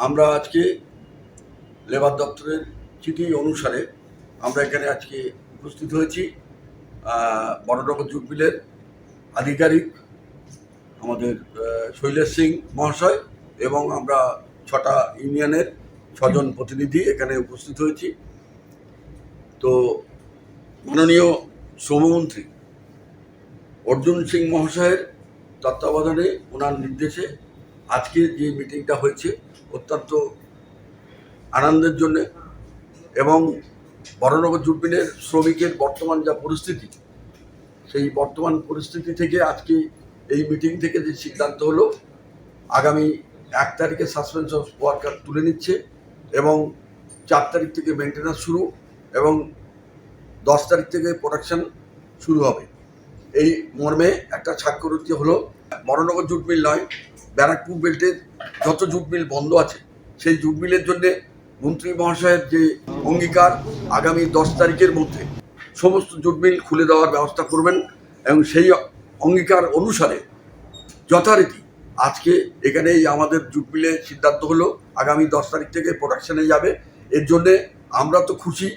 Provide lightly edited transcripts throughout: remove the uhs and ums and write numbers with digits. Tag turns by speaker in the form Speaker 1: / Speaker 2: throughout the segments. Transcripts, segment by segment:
Speaker 1: আমরা আজকে লেবার দপ্তরের চিঠি অনুসারে আমরা এখানে আজকে উপস্থিত হয়েছি। বড়নগর জুট মিলের আধিকারিক আমাদের শৈলেশ সিং মহাশয় এবং আমরা 6টা ইউনিয়নের 6জন প্রতিনিধি এখানে উপস্থিত হয়েছি। তো মাননীয় শ্রমমন্ত্রী অর্জুন সিং মহাশয়ের তত্ত্বাবধানে ওনার নির্দেশে আজকে যে মিটিংটা হয়েছে অত্যন্ত আনন্দের জন্যে এবং বড়নগর জুট মিলের শ্রমিকের বর্তমান যা পরিস্থিতি, সেই বর্তমান পরিস্থিতি থেকে আজকে এই মিটিং থেকে যে সিদ্ধান্ত হলো আগামী 1 তারিখে সাসপেন্স অফ ওয়ার্কার তুলে নিচ্ছে এবং 4 তারিখ থেকে মেনটেন্যান্স শুরু এবং 10 তারিখ থেকে প্রোডাকশন শুরু হবে। এই মর্মে একটা স্বাক্ষরিত হলো। বড়নগর জুট মিল নয়, ব্যারাকপুর বেল্টের যত জুট মিল বন্ধ আছে সেই জুট মিলের জন্যে মন্ত্রী মহাশয়ের যে অঙ্গীকার আগামী 10 তারিখের মধ্যে সমস্ত জুট মিল খুলে দেওয়ার ব্যবস্থা করবেন এবং সেই অঙ্গীকার অনুসারে যথারীতি আজকে এখানেই আমাদের জুট মিলে সিদ্ধান্ত হলো আগামী 10 তারিখ থেকে প্রোডাকশানে যাবে। এর জন্যে আমরা তো খুশি।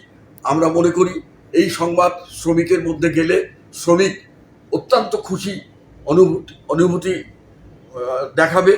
Speaker 1: আমরা মনে করি এই সংবাদ শ্রমিকের মধ্যে গেলে শ্রমিক অত্যন্ত খুশি অনুভূতি দেখাবে।